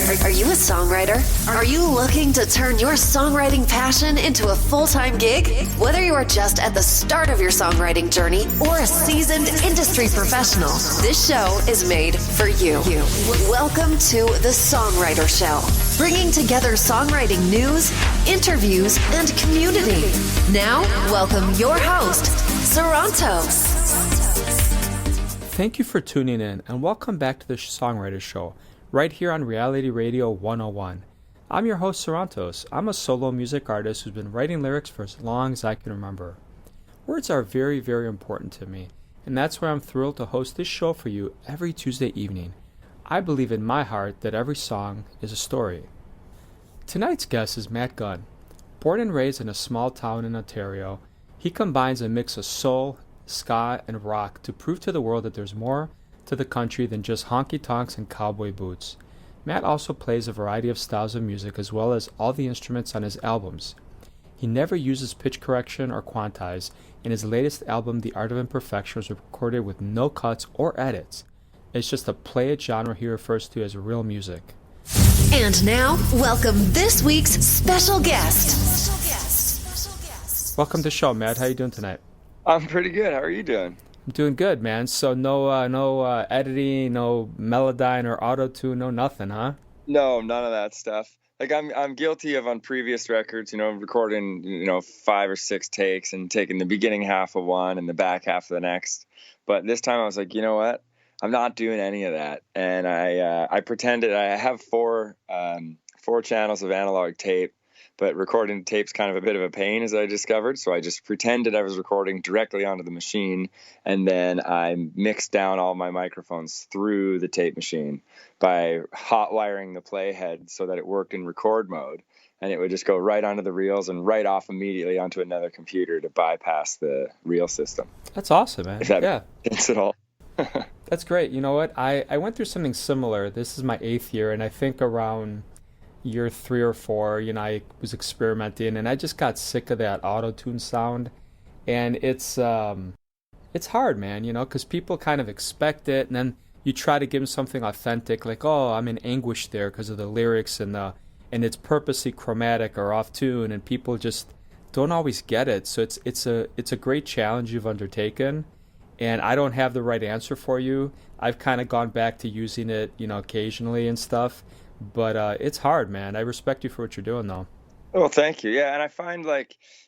Are you a songwriter? Are you looking to turn your songwriting passion into a full-time gig? Whether you are just at the start of your songwriting journey or a seasoned industry professional, this show is made for you. Welcome to the Songwriter Show, bringing together songwriting news, interviews, and community. Now, welcome your host, Sarantos. Thank you for tuning in, and welcome back to the Songwriter Show, right here on Reality Radio 101. I'm your host, Sarantos. I'm a solo music artist who's been writing lyrics for as long as I can remember. Words are very, very important to me, and that's why I'm thrilled to host this show for you every Tuesday evening. I believe in my heart that every song is a story. Tonight's guest is Matt Gunn. Born and raised in a small town in Ontario, he combines a mix of soul, ska, and rock to prove to the world that there's more to the country than just honky-tonks and cowboy boots. Matt also plays a variety of styles of music as well as all the instruments on his albums. He never uses pitch correction or quantize, and his latest album, The Art of Imperfection, was recorded with no cuts or edits. It's just a play-it genre he refers to as real music. And now, welcome this week's special guest. Welcome to the show, Matt. How you doing tonight? I'm pretty good. How are you doing? I'm doing good, man. So no editing, no Melodyne or auto-tune, no nothing, huh? No, none of that stuff. Like I'm guilty of on previous records, recording, 5 or 6 takes and taking the beginning half of one and the back half of the next. But this time I was like, you know what? I'm not doing any of that. And I pretended I have four channels of analog tape. But recording tape's kind of a bit of a pain, as I discovered. So I just pretended I was recording directly onto the machine. And then I mixed down all my microphones through the tape machine by hot wiring the playhead so that it worked in record mode. And it would just go right onto the reels and right off immediately onto another computer to bypass the reel system. That's awesome, man. If that makes it all. That's great. You know what? I went through something similar. This is my 8th year, and I think around year 3 or 4, I was experimenting, and I just got sick of that auto-tune sound. And it's hard, man, because people kind of expect it, and then you try to give them something authentic, like, oh, I'm in anguish there because of the lyrics and it's purposely chromatic or off tune, and people just don't always get it. So it's a great challenge you've undertaken, and I don't have the right answer for you. I've kind of gone back to using it, occasionally and stuff. But it's hard, man. I respect you for what you're doing, though. Well, thank you. Yeah, and I find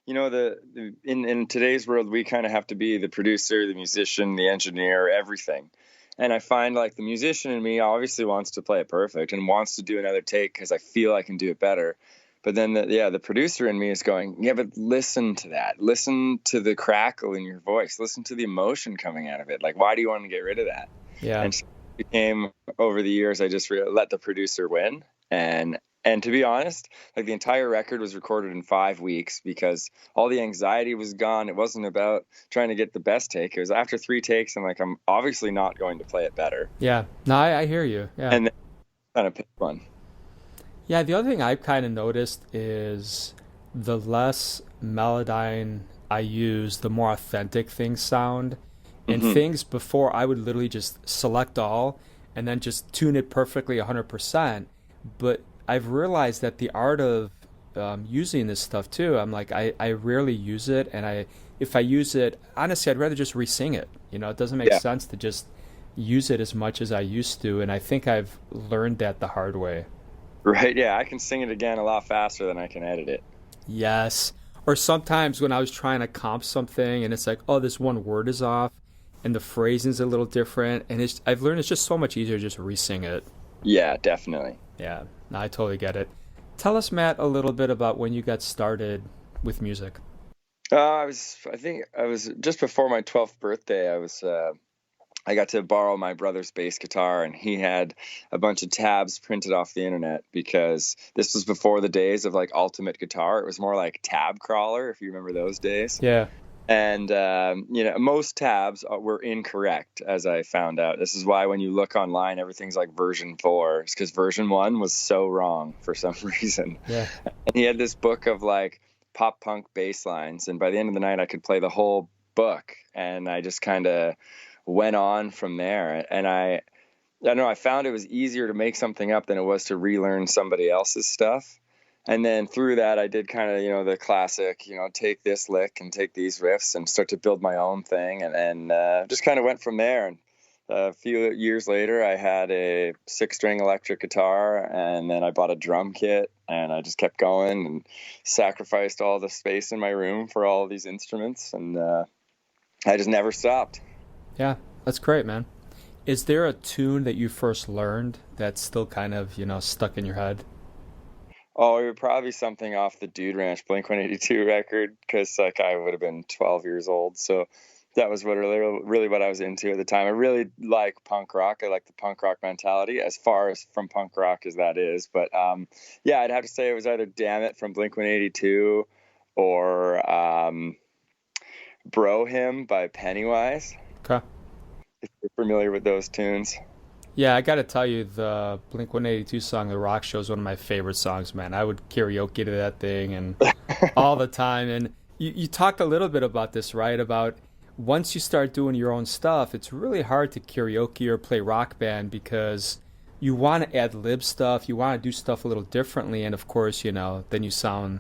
in today's world, we kind of have to be the producer, the musician, the engineer, everything. And I find the musician in me obviously wants to play it perfect and wants to do another take because I feel I can do it better. But then the producer in me is going, yeah, but listen to that. Listen to the crackle in your voice. Listen to the emotion coming out of it. Why do you want to get rid of that? Yeah. And so became over the years I just let the producer win, and to be honest, the entire record was recorded in 5 weeks because all the anxiety was gone. It wasn't about trying to get the best take. It was after 3 takes I'm obviously not going to play it better. Yeah, no, I hear you. Yeah. And then kind of pick one. Yeah, the other thing I've kind of noticed is the less Melodyne I use, the more authentic things sound. And things before, I would literally just select all and then just tune it perfectly 100%. But I've realized that the art of using this stuff too, I rarely use it. And if I use it, honestly, I'd rather just re-sing it. It doesn't make sense to just use it as much as I used to. And I think I've learned that the hard way. Right, yeah. I can sing it again a lot faster than I can edit it. Yes. Or sometimes when I was trying to comp something and it's like, oh, this one word is off. And the phrasing's a little different, and I've learned it's just so much easier to just re-sing it. Yeah, definitely. Yeah, no, I totally get it. Tell us, Matt, a little bit about when you got started with music. I think I was just before my 12th birthday. I got to borrow my brother's bass guitar, and he had a bunch of tabs printed off the internet because this was before the days of Ultimate Guitar. It was more like Tab Crawler, if you remember those days. Yeah. And, most tabs were incorrect, as I found out. This is why when you look online, everything's version 4. It's because version 1 was so wrong for some reason. Yeah. And he had this book of pop punk bass lines. And by the end of the night, I could play the whole book. And I just kind of went on from there. And I know I found it was easier to make something up than it was to relearn somebody else's stuff. And then through that, I did kind of, the classic, take this lick and take these riffs and start to build my own thing. And just kind of went from there. And a few years later, I had a 6-string electric guitar, and then I bought a drum kit, and I just kept going and sacrificed all the space in my room for all of these instruments. And I just never stopped. Yeah, that's great, man. Is there a tune that you first learned that's still kind of, stuck in your head? Oh, it would probably be something off the Dude Ranch Blink-182 record, because I would have been 12 years old. So that was really what I was into at the time. I really like punk rock. I like the punk rock mentality, as far as from punk rock as that is. But yeah, I'd have to say it was either Damn It from Blink-182 or Bro Hymn by Pennywise. Okay. If you're familiar with those tunes. Yeah, I got to tell you, the Blink-182 song, The Rock Show, is one of my favorite songs, man. I would karaoke to that thing and all the time. And you talked a little bit about this, right? About once you start doing your own stuff, it's really hard to karaoke or play Rock Band because you want to ad-lib stuff. You want to do stuff a little differently. And, of course, then you sound,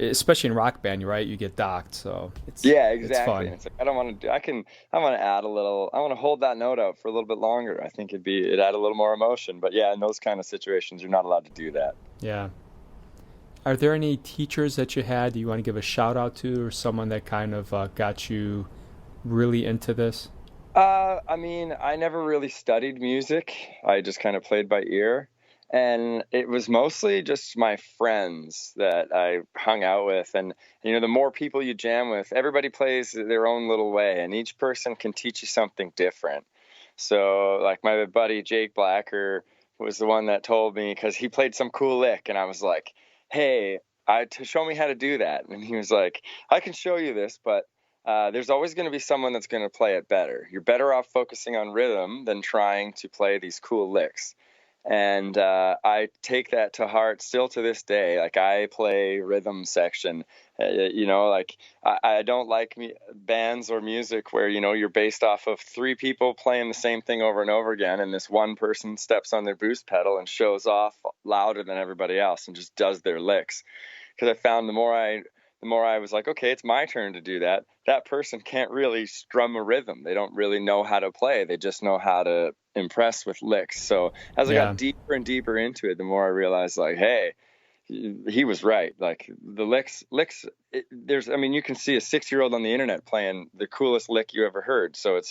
especially in Rock Band, right? You get docked. So yeah, exactly. It's fun. I don't want to I want to add a little, I want to hold that note out for a little bit longer. I think it'd add a little more emotion. But yeah, in those kind of situations, you're not allowed to do that. Yeah. Are there any teachers that you had you want to give a shout out to, or someone that kind of got you really into this? I never really studied music. I just kind of played by ear. And it was mostly just my friends that I hung out with. And, the more people you jam with, everybody plays their own little way, and each person can teach you something different. So, my buddy Jake Blacker was the one that told me, because he played some cool lick, and I was like, hey, to show me how to do that. And he was like, I can show you this, but there's always going to be someone that's going to play it better. You're better off focusing on rhythm than trying to play these cool licks. And I take that to heart still to this day. I play rhythm section, I don't like bands or music where, you're based off of 3 people playing the same thing over and over again. And this one person steps on their boost pedal and shows off louder than everybody else and just does their licks. Because I found the more I was like, okay, it's my turn to do that. That person can't really strum a rhythm. They don't really know how to play. They just know how to impress with licks. So as I got deeper and deeper into it, the more I realized, hey, he was right. The licks. You can see a 6-year-old on the internet playing the coolest lick you ever heard. So it's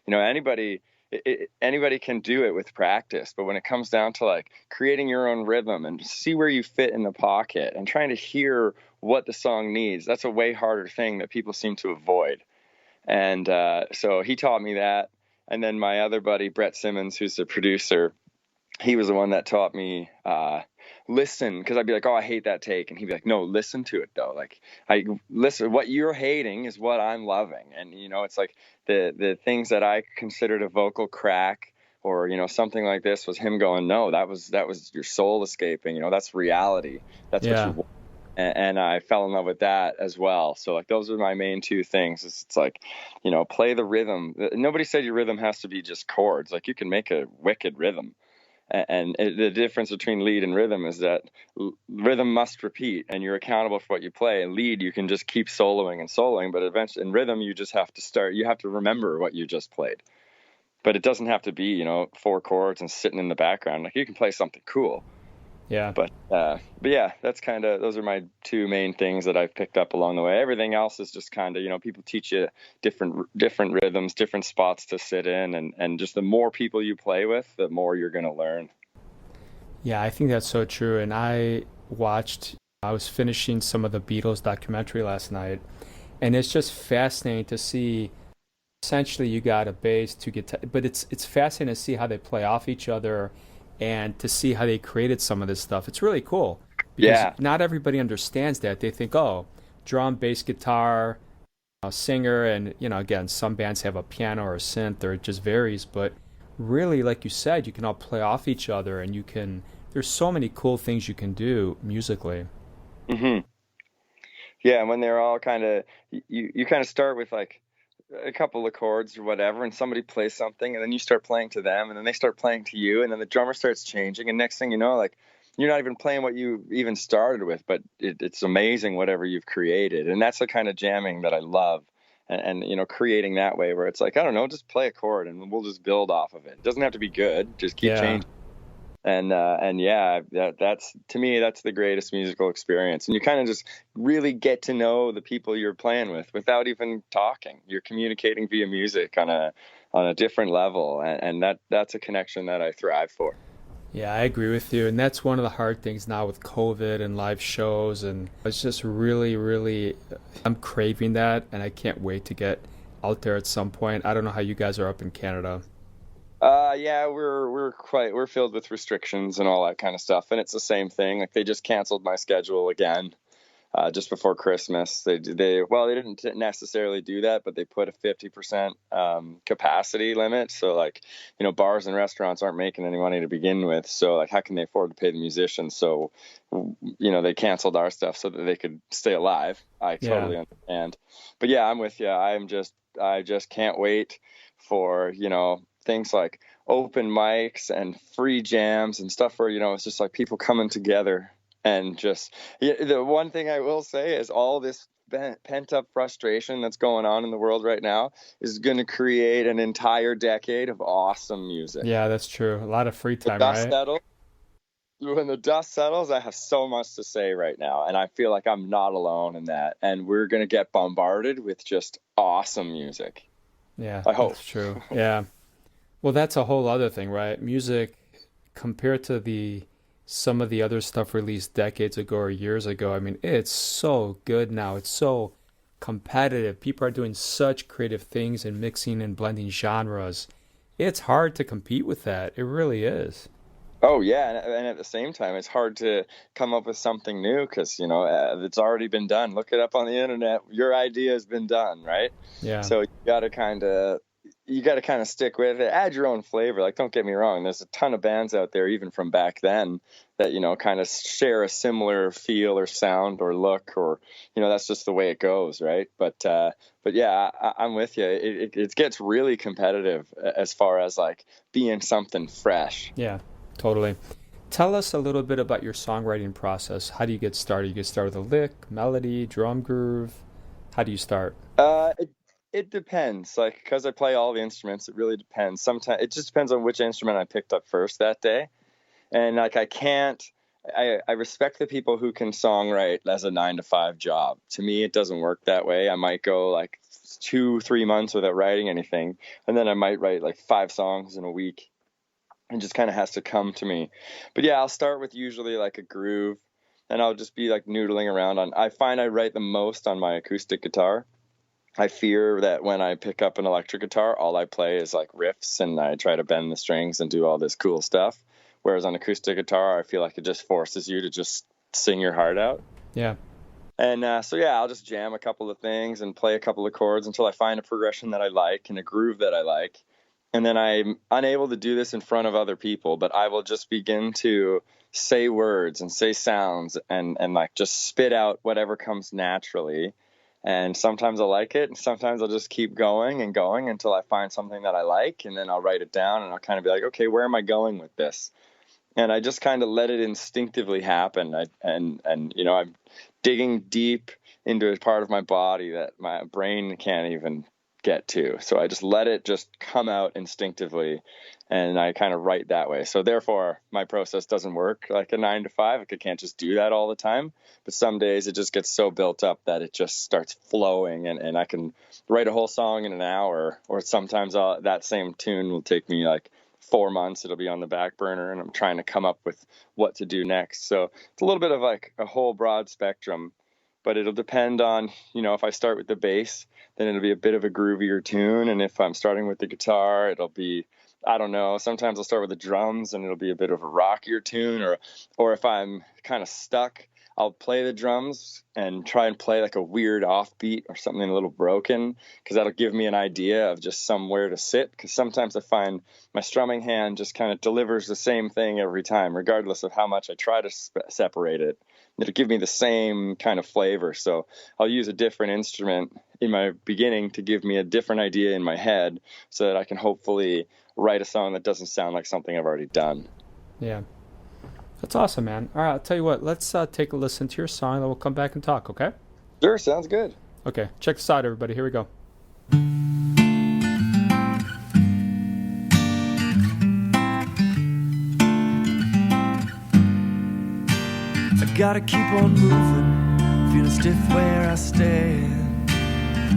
anybody can do it with practice. But when it comes down to creating your own rhythm and see where you fit in the pocket and trying to hear what the song needs, that's a way harder thing that people seem to avoid. And so he taught me that. And then my other buddy, Brett Simmons, who's the producer, he was the one that taught me listen, because I'd be like, oh, I hate that take. And he'd be like, no, listen to it, though. I listen, what you're hating is what I'm loving. And, it's the things that I considered a vocal crack or, something like this was him going, no, that was your soul escaping. That's reality. That's what you want. And I fell in love with that as well. So those are my main 2 things. It's play the rhythm. Nobody said your rhythm has to be just chords. You can make a wicked rhythm. And the difference between lead and rhythm is that rhythm must repeat, and you're accountable for what you play. And lead, you can just keep soloing, but eventually in rhythm, you just have to start. You have to remember what you just played. But it doesn't have to be, 4 chords and sitting in the background. You can play something cool. Yeah. But yeah, that's those are my 2 main things that I've picked up along the way. Everything else is just people teach you different rhythms, different spots to sit in, and just the more people you play with, the more you're going to learn. Yeah, I think that's so true. And I was finishing some of the Beatles documentary last night, and it's just fascinating to see. Essentially, you got a bass, 2 guitar, but it's fascinating to see how they play off each other. And to see how they created some of this stuff. It's really cool. Because not everybody understands that. They think, oh, drum, bass, guitar, singer, and, again, some bands have a piano or a synth, or it just varies. But really, like you said, you can all play off each other, and there's so many cool things you can do musically. Mm-hmm. Yeah, and when they're all you kind of start with a couple of chords or whatever, and somebody plays something, and then you start playing to them, and then they start playing to you, and then the drummer starts changing, and next thing you know, like, you're not even playing what you even started with, but it's amazing whatever you've created. And that's the kind of jamming that I love. And creating that way where it's like, I don't know, just play a chord and we'll just build off of it. It doesn't have to be good, just keep changing. And yeah, that's, to me, that's the greatest musical experience. And you kind of just really get to know the people you're playing with without even talking. You're communicating via music on a different level, and that's a connection that I thrive for. Yeah, I agree with you. And that's one of the hard things now with COVID and live shows. And it's just really, really, I'm craving that. And I can't wait to get out there at some point. I don't know how you guys are up in Canada. Yeah, we're filled with restrictions and all that kind of stuff. And it's the same thing. Like, they just canceled my schedule again. Just before Christmas. They didn't necessarily do that, but they put a 50% capacity limit. So, like, bars and restaurants aren't making any money to begin with. So, like, how can they afford to pay the musicians? So, they canceled our stuff so that they could stay alive. I totally understand. But yeah, I'm with you. I just can't wait for, things like open mics and free jams and stuff where, it's just like people coming together. And just, the one thing I will say is all this pent-up frustration that's going on in the world right now is going to create an entire decade of awesome music. Yeah, that's true. A lot of free time, right? When the dust settles, I have so much to say right now, and I feel like I'm not alone in that. And we're going to get bombarded with just awesome music. Yeah, I hope. That's true. Yeah. Well, that's a whole other thing, right? Music, compared to some of the other stuff released decades ago or years ago, I mean, it's so good now. It's so competitive. People are doing such creative things and mixing and blending genres. It's hard to compete with that. It really is. Oh, yeah. And at the same time, it's hard to come up with something new because, it's already been done. Look it up on the internet. Your idea has been done, right? Yeah. So you got to kind of stick with it, add your own flavor. Like, don't get me wrong, there's a ton of bands out there, even from back then, that, kind of share a similar feel or sound or look, or, that's just the way it goes, right? But yeah, I'm with you. It gets really competitive as far as, like, being something fresh. Yeah, totally. Tell us a little bit about your songwriting process. How do you get started? You get started with a lick, melody, drum groove. How do you start? It depends, like, because I play all the instruments, it really depends. Sometimes it just depends on which instrument I picked up first that day. And, like, I respect the people who can songwrite as a 9 to 5 job. To me, it doesn't work that way. I might go like 2-3 months without writing anything, and then I might write like 5 songs in a week. It just kind of has to come to me. But yeah, I'll start with usually like a groove, and I'll just be like noodling around I find I write the most on my acoustic guitar. I fear that when I pick up an electric guitar, all I play is like riffs, and I try to bend the strings and do all this cool stuff. Whereas on acoustic guitar, I feel like it just forces you to just sing your heart out. Yeah. And so, yeah, I'll just jam a couple of things and play a couple of chords until I find a progression that I like and a groove that I like. And then I'm unable to do this in front of other people, but I will just begin to say words and say sounds and like just spit out whatever comes naturally. And sometimes I like it, and sometimes I'll just keep going and going until I find something that I like, and then I'll write it down, and I'll kind of be like, okay, where am I going with this? And I just kind of let it instinctively happen. I'm digging deep into a part of my body that my brain can't even get to. So I just let it just come out instinctively, and I kind of write that way. So therefore, my process doesn't work like a 9 to 5. Like, I can't just do that all the time. But some days it just gets so built up that it just starts flowing, and I can write a whole song in an hour. Or sometimes that same tune will take me like 4 months. It'll be on the back burner, and I'm trying to come up with what to do next. So it's a little bit of like a whole broad spectrum. But it'll depend on, if I start with the bass, then it'll be a bit of a groovier tune. And if I'm starting with the guitar, it'll be, I don't know, sometimes I'll start with the drums and it'll be a bit of a rockier tune. Or if I'm kind of stuck, I'll play the drums and try and play like a weird offbeat or something a little broken, because that'll give me an idea of just somewhere to sit. Because sometimes I find my strumming hand just kind of delivers the same thing every time, regardless of how much I try to separate it. It'll give me the same kind of flavor. So I'll use a different instrument in my beginning to give me a different idea in my head, so that I can hopefully write a song that doesn't sound like something I've already done. Yeah. That's awesome, man. All right, I'll tell you what. Let's take a listen to your song, and we'll come back and talk, okay? Sure, sounds good. Okay, check this out, everybody. Here we go. I gotta keep on moving, feeling stiff where I stand.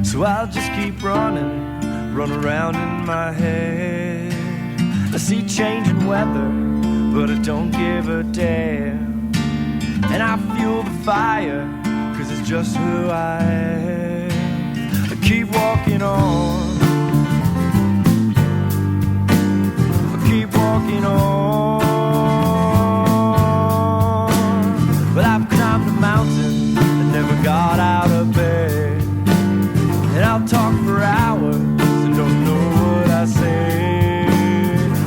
So I'll just keep running, run around in my head. I see changing weather, but I don't give a damn. And I fuel the fire, cause it's just who I am. I keep walking on, I keep walking on. Well, I've climbed a mountain and never got out of bed. And I'll talk for hours and don't know what I said.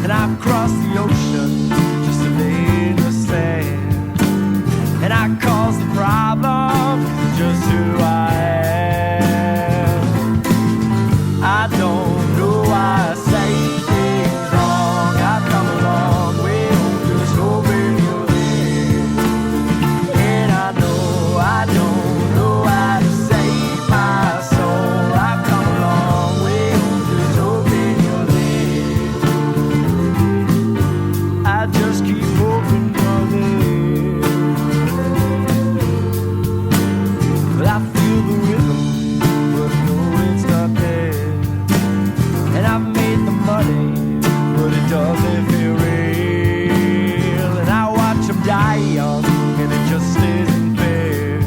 And I've crossed the ocean just to lay in the sand. And I cause the problem, it's just who I am. I don't know why I say things wrong. I've come a long way, just hoping you're there. And I know I don't know how to save my soul. I've come a long way, just hoping you're there. I just keep hoping you're there. Well, I feel the rhythm, but I know it's not there. And I've made the money, but it doesn't feel real. And I watch them die young, and it just isn't fair.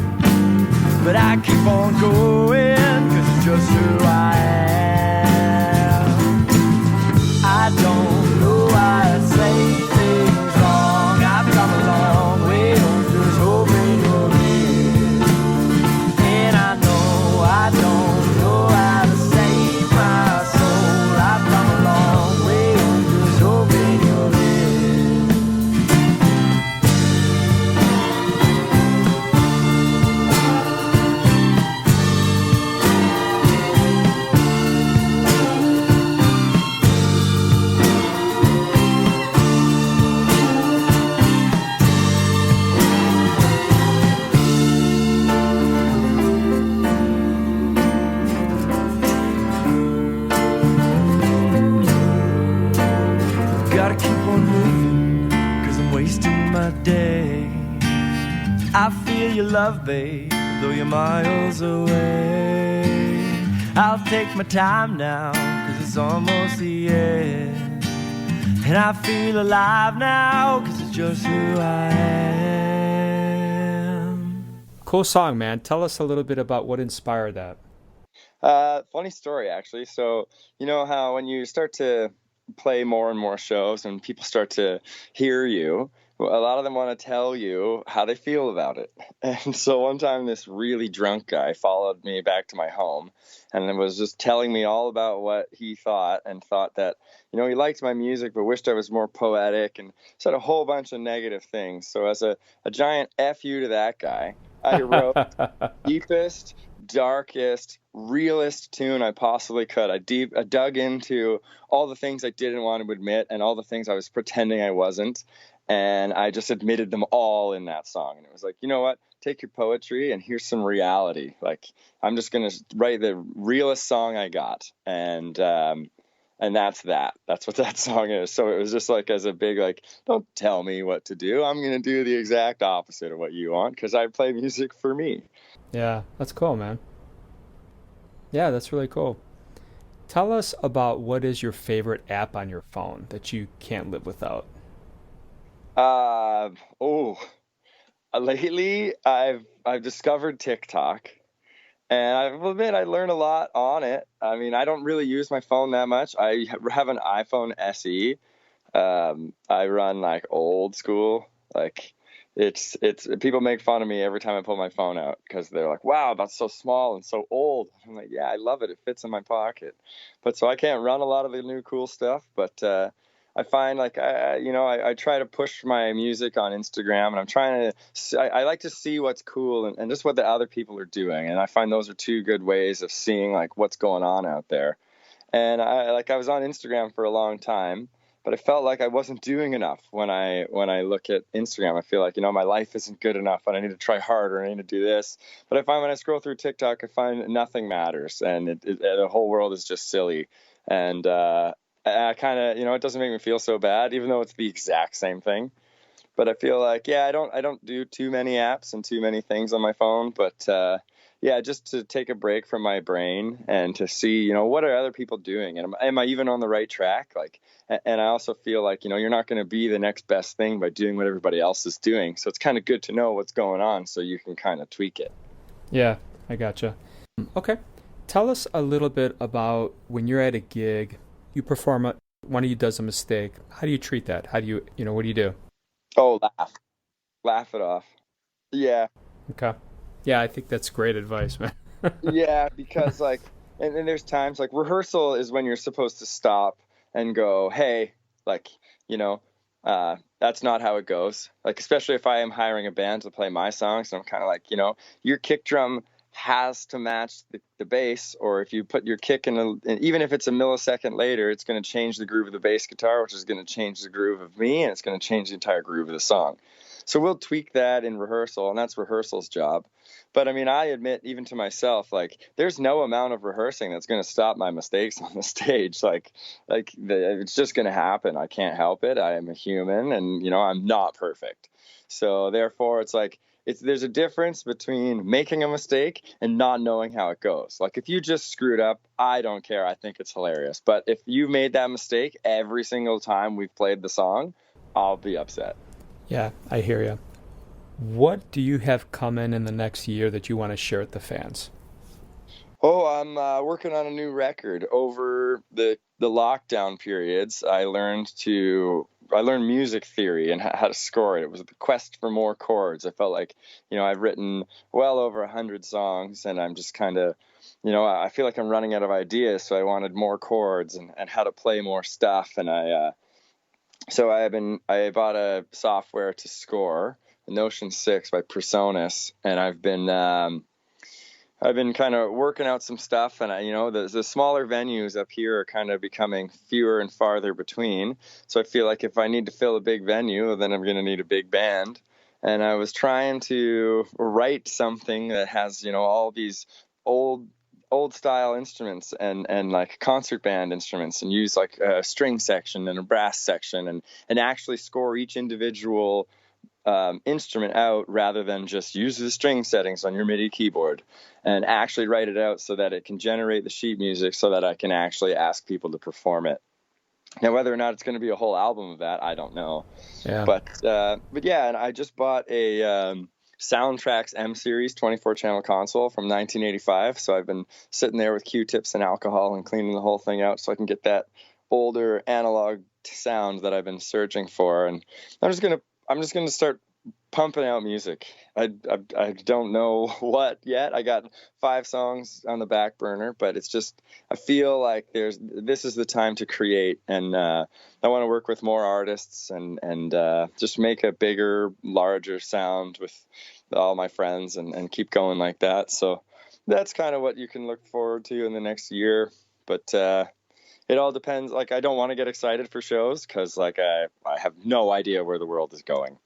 But I keep on going, cause it's just who I am. I don't know why I say things wrong. I've come a long way, just hoping you're here. And I know I don't know how to save my soul. I've come a long way, just hoping you're there. Gotta keep on moving, cause I'm wasting my day. I feel your love, babe, though you're miles away. I'll take my time now, cause it's almost the end. And I feel alive now, cause it's just who I am. Cool song, man. Tell us a little bit about what inspired that. Funny story, actually. So, you know how when you start to play more and more shows and people start to hear you, a lot of them want to tell you how they feel about it. And so one time this really drunk guy followed me back to my home and was just telling me all about what he thought, and thought that, you know, he liked my music but wished I was more poetic, and said a whole bunch of negative things. So as a giant F you to that guy, I wrote deepest, darkest, realest tune I possibly could. I dug into all the things I didn't want to admit and all the things I was pretending I wasn't, and I just admitted them all in that song. And it was like, you know what? Take your poetry and here's some reality. Like, I'm just gonna write the realest song I got, and that's that. That's what that song is. So it was just like, as a big, like, don't tell me what to do. I'm gonna do the exact opposite of what you want, because I play music for me. Yeah, that's cool, man. Yeah, that's really cool. Tell us about what is your favorite app on your phone that you can't live without. Lately I've discovered TikTok, and I will admit I learn a lot on it. I mean, I don't really use my phone that much. I have an iPhone SE. I run like old school, like it's people make fun of me every time I pull my phone out because they're like, wow, that's so small and so old. I'm like, yeah, I love it. It fits in my pocket. But so I can't run a lot of the new cool stuff, but I find like I try to push my music on Instagram, and I'm trying to I like to see what's cool and just what the other people are doing, and I find those are two good ways of seeing like what's going on out there. And I was on Instagram for a long time, but I felt like I wasn't doing enough when I look at Instagram. I feel like, my life isn't good enough and I need to try harder. I need to do this. But I find when I scroll through TikTok, I find nothing matters, and the whole world is just silly. And I kind of, it doesn't make me feel so bad, even though it's the exact same thing. But I feel like, I don't do too many apps and too many things on my phone, but just to take a break from my brain and to see, what are other people doing, and am I even on the right track? Like, and I also feel like, you're not going to be the next best thing by doing what everybody else is doing. So it's kind of good to know what's going on so you can kind of tweak it. Yeah, I gotcha. Okay. Tell us a little bit about when you're at a gig, you perform, one of you does a mistake. How do you treat that? How do you, what do you do? Oh, laugh it off. Yeah. Okay. Yeah, I think that's great advice, man. Yeah, because like, and there's times like rehearsal is when you're supposed to stop and go, hey, like, that's not how it goes. Like, especially if I am hiring a band to play my songs, and I'm kind of like, your kick drum has to match the bass, or if you put your kick in, even if it's a millisecond later, it's going to change the groove of the bass guitar, which is going to change the groove of me, and it's going to change the entire groove of the song. So we'll tweak that in rehearsal, and that's rehearsal's job. But I mean, I admit even to myself, like, there's no amount of rehearsing that's going to stop my mistakes on the stage. It's just going to happen. I can't help it. I am a human, and I'm not perfect. So therefore, it's like, there's a difference between making a mistake and not knowing how it goes. Like, if you just screwed up, I don't care. I think it's hilarious. But if you made that mistake every single time we've played the song, I'll be upset. Yeah, I hear you. What do you have coming in the next year that you want to share with the fans? Oh, I'm working on a new record. Over the lockdown periods, I learned music theory and how to score it. It was the quest for more chords. I felt like, I've written well over 100 songs, and I'm just kind of, I feel like I'm running out of ideas. So I wanted more chords and how to play more stuff. And so I bought a software to score, Notion 6 by Presonus, and I've been kind of working out some stuff, and the smaller venues up here are kind of becoming fewer and farther between. So I feel like if I need to fill a big venue, then I'm going to need a big band. And I was trying to write something that has, all these old style instruments and like concert band instruments, and use like a string section and a brass section, and actually score each individual instrument out, rather than just use the string settings on your MIDI keyboard, and actually write it out so that it can generate the sheet music so that I can actually ask people to perform it. Now, whether or not it's going to be a whole album of that, I don't know. Yeah. But yeah, and I just bought a Soundtracks M Series 24-channel console from 1985. So I've been sitting there with Q-tips and alcohol and cleaning the whole thing out so I can get that older analog sound that I've been searching for. And I'm just gonna start pumping out music. I don't know what yet. I got 5 songs on the back burner, but it's just, I feel like this is the time to create, and I want to work with more artists and just make a bigger, larger sound with all my friends and keep going like that. So that's kind of what you can look forward to in the next year. But it all depends. Like, I don't want to get excited for shows because like I have no idea where the world is going.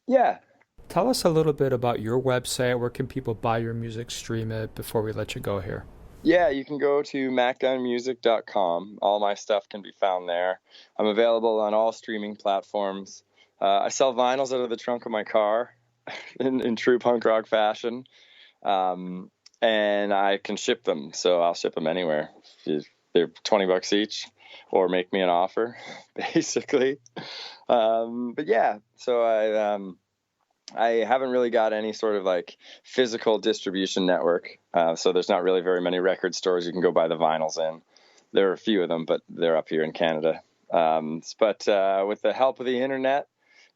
Yeah. Tell us a little bit about your website. Where can people buy your music, stream it, before we let you go here? Yeah, you can go to mattgunnmusic.com. All my stuff can be found there. I'm available on all streaming platforms. I sell vinyls out of the trunk of my car in true punk rock fashion. And I can ship them, so I'll ship them anywhere. They're $20 each, or make me an offer, basically. But yeah, so I haven't really got any sort of like physical distribution network. So there's not really very many record stores you can go buy the vinyls in. There are a few of them, but they're up here in Canada. But with the help of the internet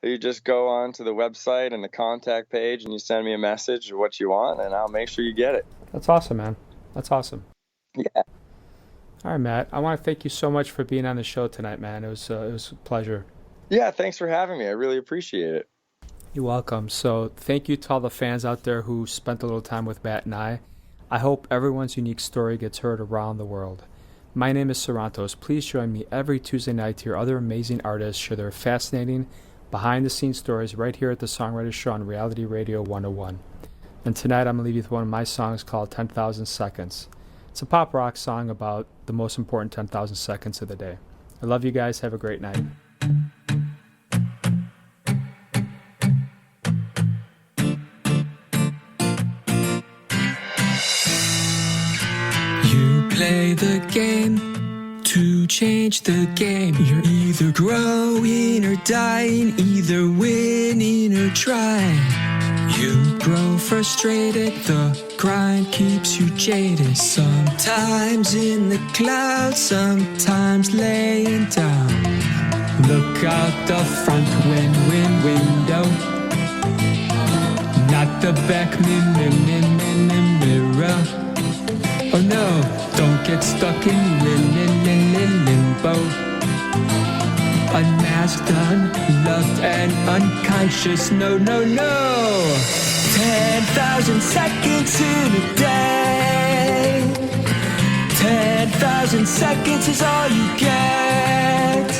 you just go on to the website and the contact page and you send me a message of what you want, and I'll make sure you get it. That's awesome, man. That's awesome. Yeah. All right, Matt. I want to thank you so much for being on the show tonight, man. It was a pleasure. Yeah, thanks for having me. I really appreciate it. You're welcome. So thank you to all the fans out there who spent a little time with Matt and I. I hope everyone's unique story gets heard around the world. My name is Sarantos. Please join me every Tuesday night to hear other amazing artists share their fascinating, behind-the-scenes stories right here at the Songwriter Show on Reality Radio 101. And tonight I'm going to leave you with one of my songs called 10,000 Seconds. It's a pop rock song about the most important 10,000 seconds of the day. I love you guys. Have a great night. You play the game to change the game. You're either growing or dying, either winning or trying. You grow frustrated, the grind keeps you jaded. Sometimes in the clouds, sometimes laying down. Look out the front window, not the back mirror. Oh no, don't get stuck in limbo. Unmasked, unloved, and unconscious. No, no, no. 10,000 seconds in a day. 10,000 seconds is all you get.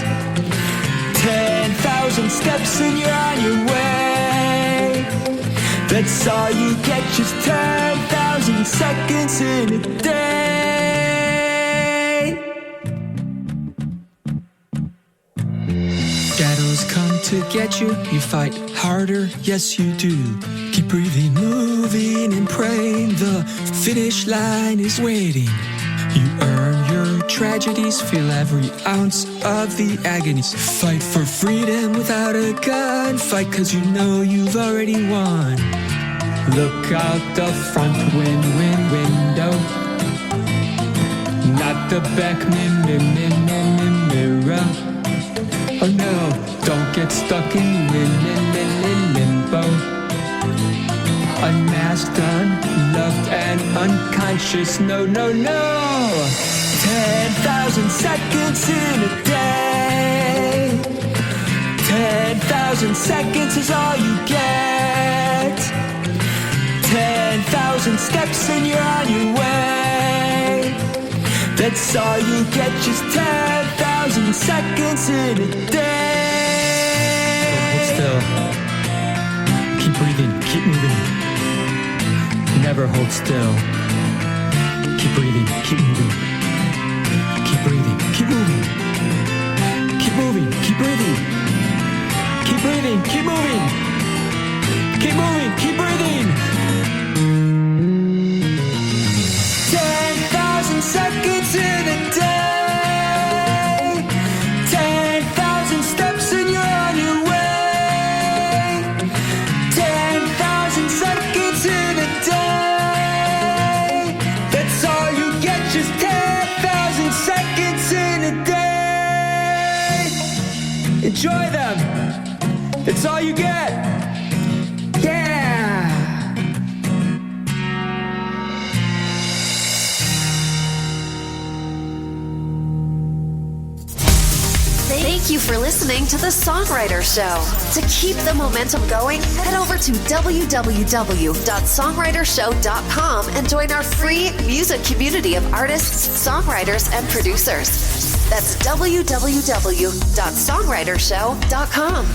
10,000 steps and you're on your way. That's all you get, just 10,000 seconds in a day. Shadows come to get you, you fight harder, yes you do. Keep breathing, moving and praying, the finish line is waiting. You earn your tragedies, feel every ounce of the agonies. Fight for freedom without a gun, fight cause you know you've already won. Look out the front window, not the back mirror. Oh no, don't get stuck in limbo. Unmasked, unloved, and unconscious. No, no, no. 10,000 seconds in a day. 10,000 seconds is all you get. 10,000 steps and you're on your way. That's all you get, just 10,000 seconds in a day. Hold still. Keep breathing. Keep moving. Never hold still. Keep breathing. Keep moving. Keep breathing. Keep moving. Keep moving. Keep breathing. Keep breathing. Keep moving. Keep moving. Keep breathing. 10,000 seconds in a day. 10,000 steps and you're on your way. 10,000 seconds in a day. That's all you get, just 10,000 seconds in a day. Enjoy them. It's all you get. Yeah. Thank you for listening to The Songwriter Show. To keep the momentum going, head over to www.songwritershow.com and join our free music community of artists, songwriters, and producers. That's www.songwritershow.com.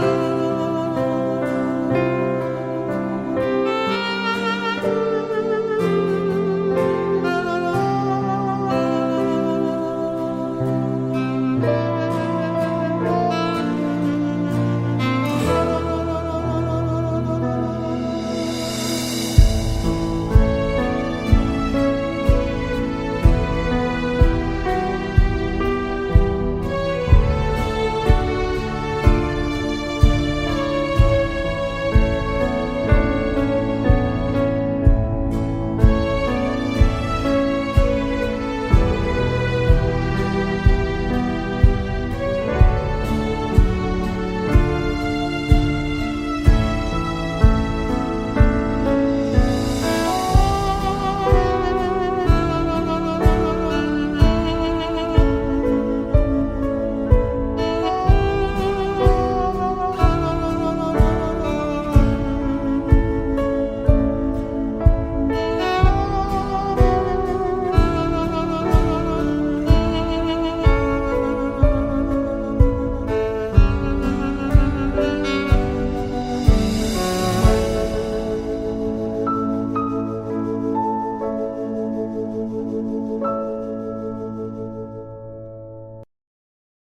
love.